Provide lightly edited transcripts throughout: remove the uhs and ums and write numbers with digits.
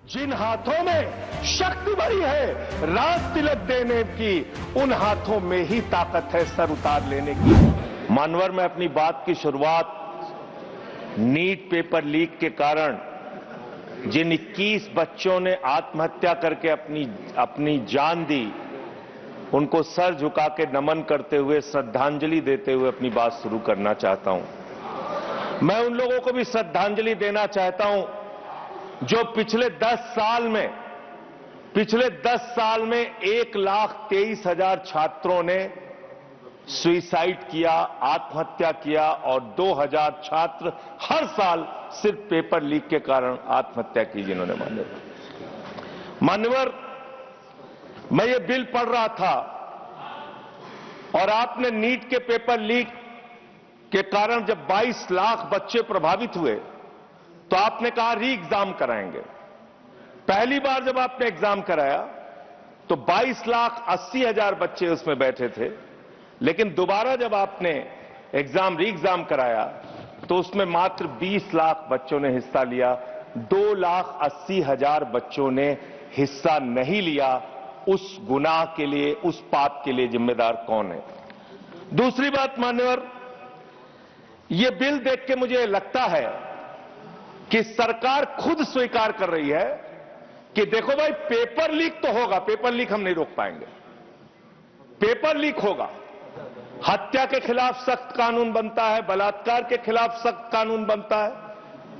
जिन हाथों में शक्ति भरी है राज तिलक देने की, उन हाथों में ही ताकत है सर उतार लेने की। मानवर में अपनी बात की शुरुआत नीट पेपर लीक के कारण जिन 21 बच्चों ने आत्महत्या करके अपनी जान दी, उनको सर झुका के नमन करते हुए, श्रद्धांजलि देते हुए अपनी बात शुरू करना चाहता हूं। मैं उन लोगों को भी श्रद्धांजलि देना चाहता हूं जो पिछले 10 साल में 1,23,000 छात्रों ने सुसाइड किया, आत्महत्या किया, और 2,000 छात्र हर साल सिर्फ पेपर लीक के कारण आत्महत्या की, जिन्होंने मान्यवर मैं ये बिल पढ़ रहा था और आपने नीट के पेपर लीक के कारण जब 22 लाख बच्चे प्रभावित हुए तो आपने कहा री एग्जाम कराएंगे। पहली बार जब आपने एग्जाम कराया तो 22,80,000 बच्चे उसमें बैठे थे, लेकिन दोबारा जब आपने री एग्जाम कराया तो उसमें मात्र 20 लाख बच्चों ने हिस्सा लिया। 2,80,000 बच्चों ने हिस्सा नहीं लिया। उस गुनाह के लिए, उस पाप के लिए जिम्मेदार कौन है? दूसरी बात मान्यवर, यह बिल देख के मुझे लगता है कि सरकार खुद स्वीकार कर रही है कि देखो भाई, पेपर लीक तो होगा, पेपर लीक हम नहीं रोक पाएंगे, पेपर लीक होगा। हत्या के खिलाफ सख्त कानून बनता है, बलात्कार के खिलाफ सख्त कानून बनता है,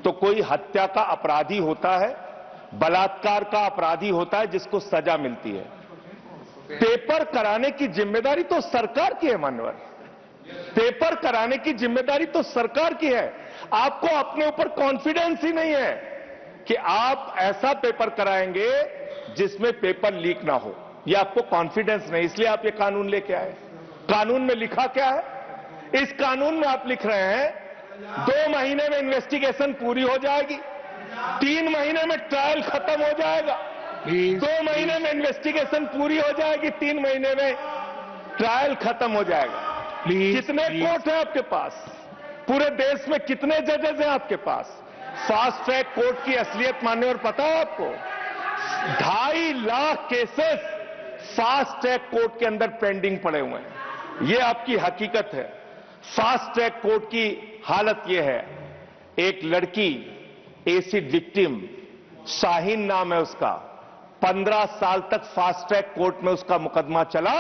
तो कोई हत्या का अपराधी होता है, बलात्कार का अपराधी होता है जिसको सजा मिलती है। पेपर कराने की जिम्मेदारी तो सरकार की है मान्यवर, पेपर कराने की जिम्मेदारी तो सरकार की है। आपको अपने ऊपर कॉन्फिडेंस ही नहीं है कि आप ऐसा पेपर कराएंगे जिसमें पेपर लीक ना हो, यह आपको कॉन्फिडेंस नहीं, इसलिए आप ये कानून लेके आए। कानून में लिखा क्या है? इस कानून में आप लिख रहे हैं 2 महीने में इन्वेस्टिगेशन पूरी हो जाएगी, 3 महीने में ट्रायल खत्म हो जाएगा, 2 महीने में इन्वेस्टिगेशन पूरी हो जाएगी, 3 महीने में ट्रायल खत्म हो जाएगा। कितने कोर्ट हैं आपके पास? पूरे देश में कितने जजेस हैं आपके पास? फास्ट ट्रैक कोर्ट की असलियत मान्यवर पता है आपको? 2.5 lakh cases fast track court के अंदर पेंडिंग पड़े हुए हैं। यह आपकी हकीकत है। फास्ट ट्रैक कोर्ट की हालत यह है, एक लड़की एसिड विक्टिम, शाहीन नाम है उसका, 15 साल तक फास्ट ट्रैक कोर्ट में उसका मुकदमा चला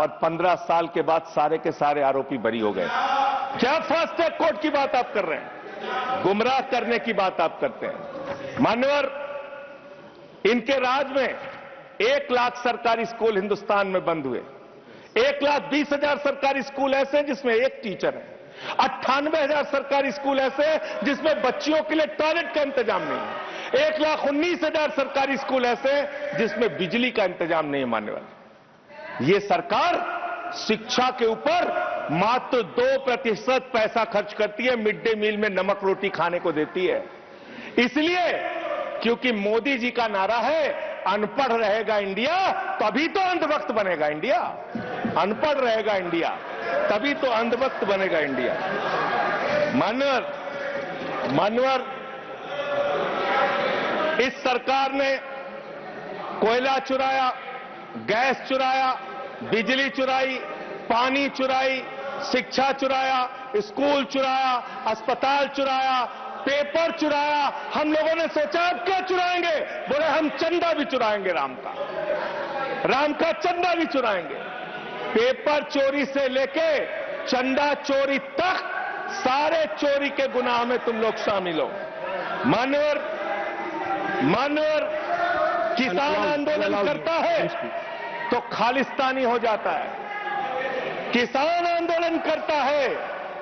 और 15 साल के बाद सारे के सारे आरोपी बरी हो गए। क्या फास्ट ट्रैक कोर्ट की बात आप कर रहे हैं? गुमराह करने की बात आप करते हैं मान्यवर। इनके राज में 1 लाख सरकारी स्कूल हिंदुस्तान में बंद हुए। 1,20,000 सरकारी स्कूल ऐसे हैं जिसमें एक टीचर है। 98,000 सरकारी स्कूल ऐसे हैं जिसमें बच्चियों के लिए टॉयलेट का इंतजाम नहीं है। 1,19,000 सरकारी स्कूल ऐसे हैं जिसमें बिजली का इंतजाम नहीं है मान्यवर। ये सरकार शिक्षा के ऊपर मात्र 2% पैसा खर्च करती है, मिड डे मील में नमक रोटी खाने को देती है। इसलिए क्योंकि मोदी जी का नारा है अनपढ़ रहेगा इंडिया तभी तो अंधभक्त बनेगा इंडिया। अनपढ़ रहेगा इंडिया तभी तो अंधभक्त बनेगा इंडिया। मान्यवर, इस सरकार ने कोयला चुराया, गैस चुराया, बिजली चुराई, पानी चुराई, शिक्षा चुराया, स्कूल चुराया, अस्पताल चुराया, पेपर चुराया। हम लोगों ने सोचा अब क्या चुराएंगे? बोले हम चंदा भी चुराएंगे, राम का चंदा भी चुराएंगे। पेपर चोरी से लेके चंदा चोरी तक सारे चोरी के गुनाह में तुम लोग शामिल हो। मान्यवर, किसान आंदोलन करता है तो खालिस्तानी हो जाता है, किसान आंदोलन करता है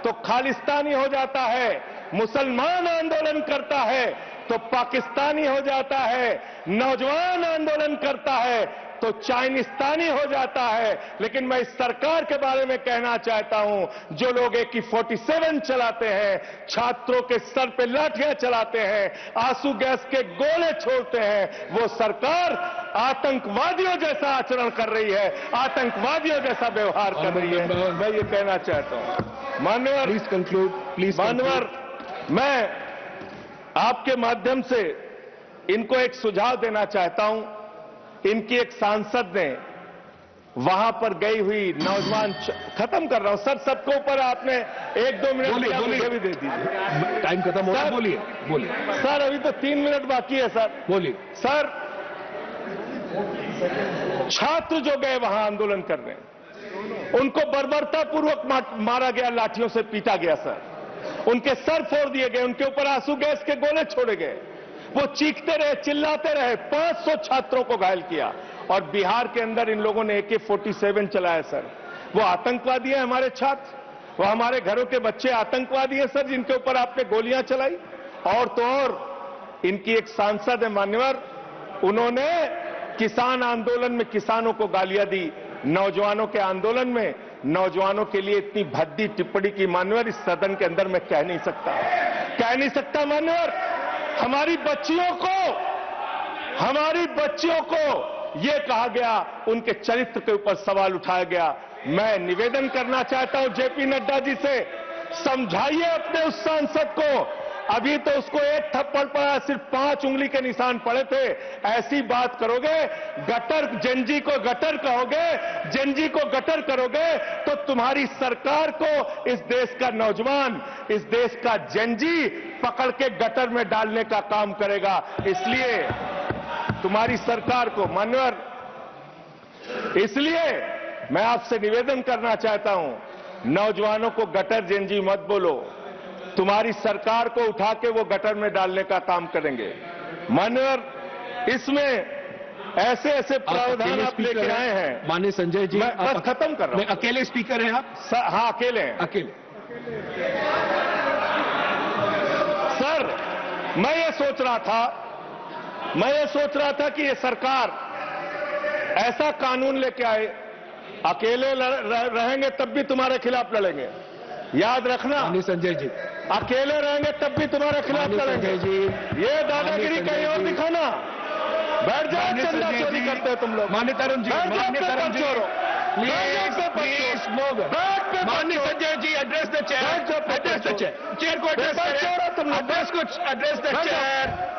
तो खालिस्तानी हो जाता है, मुसलमान आंदोलन करता है तो पाकिस्तानी हो जाता है, नौजवान आंदोलन करता है तो चाइनिस्तानी हो जाता है। लेकिन मैं इस सरकार के बारे में कहना चाहता हूं, जो लोग AK-47 चलाते हैं, छात्रों के सर पे लाठियां चलाते हैं, आंसू गैस के गोले छोड़ते हैं, वो सरकार आतंकवादियों जैसा आचरण कर रही है, आतंकवादियों जैसा व्यवहार कर रही है। मैं ये कहना चाहता हूं मान्यवर, प्लीज कंक्लूड, प्लीज। मान्यवर, मैं आपके माध्यम से इनको एक सुझाव देना चाहता हूं। इनकी एक सांसद ने वहां पर गई हुई नौजवान, खत्म कर रहा हूं सर, सबके ऊपर आपने 1-2 मिनट मुझे भी दे दीजिए। टाइम खत्म हो रहा है, बोलिए बोलिए सर। अभी तो 3 मिनट बाकी है सर, बोलिए सर। छात्र जो गए वहां आंदोलन करने, उनको बर्बरतापूर्वक मारा गया, लाठियों से पीटा गया सर। उनके सर फोड़ दिए गए, उनके ऊपर आंसू गैस के गोले छोड़े गए। वो चीखते रहे, चिल्लाते रहे। 500 छात्रों को घायल किया। और बिहार के अंदर इन लोगों ने AK-47 चलाया सर। वो आतंकवादी है हमारे छात्र, वो हमारे घरों के बच्चे आतंकवादी हैं सर, जिनके ऊपर आपने गोलियां चलाई। और तो और इनकी एक सांसद है मान्यवर, उन्होंने किसान आंदोलन में किसानों को गालियां दी। नौजवानों के आंदोलन में नौजवानों के लिए इतनी भद्दी टिप्पणी की मान्यवर, इस सदन के अंदर मैं कह नहीं सकता मान्यवर। हमारी बच्चियों को यह कहा गया, उनके चरित्र के ऊपर सवाल उठाया गया। मैं निवेदन करना चाहता हूं JP नड्डा जी से, समझाइए अपने उस सांसद को। अभी तो उसको एक थप्पड़ पड़ा, सिर्फ 5 उंगली के निशान पड़े थे। ऐसी बात करोगे, गटर जेनजी को गटर कहोगे, जेनजी को गटर करोगे, तो तुम्हारी सरकार को इस देश का नौजवान, इस देश का जेनजी पकड़ के गटर में डालने का काम करेगा। इसलिए तुम्हारी सरकार को मान्यवर, इसलिए मैं आपसे निवेदन करना चाहता हूं, नौजवानों को गटर जेनजी मत बोलो। तुम्हारी सरकार को उठा के वो गटर में डालने का काम करेंगे मान्यवर। इसमें ऐसे प्रावधान आप लेके आए हैं। माननीय संजय जी, मैं बस खत्म कर रहा हूं। अकेले स्पीकर हैं आप? हाँ, अकेले हैं। अकेले। सर, मैं ये सोच रहा था कि ये सरकार ऐसा कानून लेके आए, अकेले रहेंगे तब भी तुम्हारे खिलाफ लड़ेंगे, याद रखना। माननीय संजय जी, अकेले रहेंगे तब भी तुम्हारे खिलाफ लड़ेंगे। ये दादागिरी कहीं और दिखाना। बैठ जाओ, चंदा चोरी करते हो तुम लोग। माननीय तरुण जी, माननीय Sanjay ji, address the chair, chair को एड्रेस द चेयर।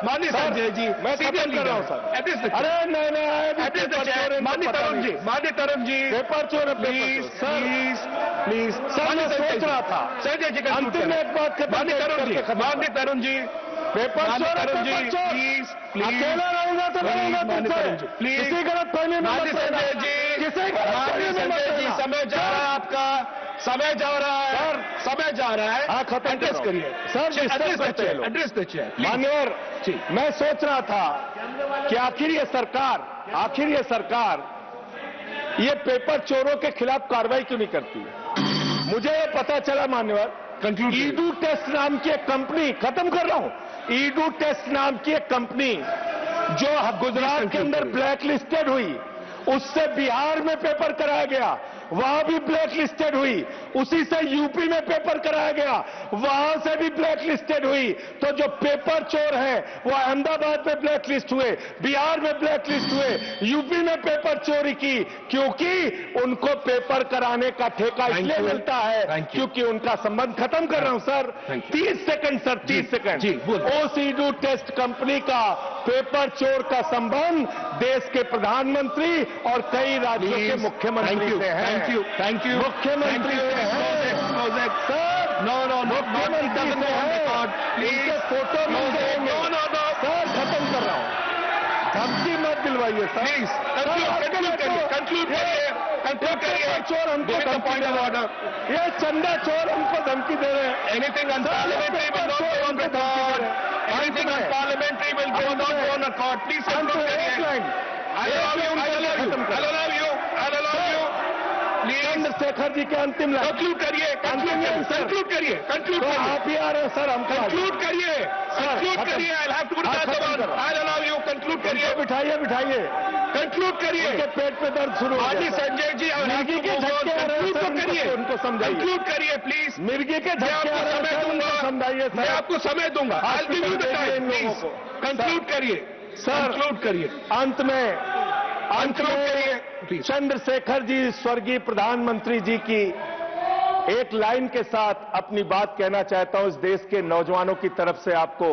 माननीय संजय जी, मैं सीरियल कर रहा हूं सर। अरे नहीं, एड्रेस द चेयर। माननीय तरुण जी, पेपर चोर, प्लीज सर, मैं सोच रहा था संजय जी अंतिम में एक बात माननीय तरुण जी, पेपर चोर, प्लीज अकेला रहूंगा तो रहूंगा तुमसे, प्लीज किसी गलत फहमी में मत रहना। किसी गलत फहमी में मत रहना। समय जा रहा है आपका, समय जा रहा है। हाँ, खत्म एड्रेस करिए सर, एड्रेस द चेयर। मान्यवर, मैं सोच रहा था कि आखिर ये सरकार ये पेपर चोरों के खिलाफ कार्रवाई क्यों नहीं करती। मुझे ये पता चला मान्यवर, ईडू टेस्ट नाम की एक कंपनी, खत्म कर रहा हूं, ईडू टेस्ट नाम की एक कंपनी जो गुजरात के अंदर ब्लैक लिस्टेड हुई, उससे बिहार में पेपर कराया गया, वहां भी ब्लैक लिस्टेड हुई। उसी से यूपी में पेपर कराया गया, वहां से भी ब्लैक लिस्टेड हुई। तो जो पेपर चोर हैं वो अहमदाबाद में ब्लैक लिस्ट हुए, बिहार में ब्लैक लिस्ट हुए, यूपी में पेपर चोरी की, क्योंकि उनको पेपर कराने का ठेका इसलिए मिलता है क्योंकि उनका संबंध, खत्म कर रहा हूं सर, 30 सेकंड सर, 30 सेकंड। उस ईडू टेस्ट कंपनी का पेपर चोर का संबंध देश के प्रधानमंत्री और कई राज्यों के मुख्यमंत्री से है। थैंक यू मुख्यमंत्री से है सर। मुख्यमंत्री से है, इनके फोटो मिल जाएंगे सर। खत्म कर रहा हूं, धमकी मत दिलवाइए सर। प्लीज कंक्लूड करिए। चोर हमको धमकी दे रहे हैं, ये चंदा चोर हमको धमकी दे रहे हैं। Anything unparliamentary will not go on record. Anything unparliamentary will not go on record. Please conclude करिए। चंद्रशेखर जी के अंतिम लाइन कंक्लूड करिए। आप ही आ रहे हैं सर, हम कंक्लूड करिए। I have to I allow you. Conclude करिए। बिठाइए कंक्लूड करिए। पेट पे दर्द शुरू हो गया। संजय जी, मिर्गी के झटके आ रहे हैं सर, उनको समझाइए। कंक्लूड करिए प्लीज। मिर्गी के झटके आ रहे हैं, उनको समझाइए सर। मैं आपको समय दूंगा। कंक्लूड करिए सर, कंक्लूड करिए। अंत में चंद्रशेखर जी, स्वर्गीय प्रधानमंत्री जी की एक लाइन के साथ अपनी बात कहना चाहता हूं। इस देश के नौजवानों की तरफ से आपको,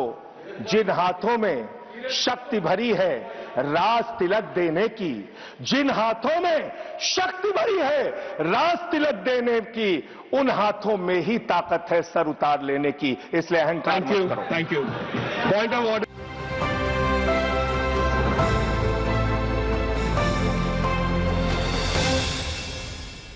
जिन हाथों में शक्ति भरी है राज तिलक देने की, जिन हाथों में शक्ति भरी है राज तिलक देने की, उन हाथों में ही ताकत है सर उतार लेने की। इसलिए अहंकार मत करो। Thank you. Point of order.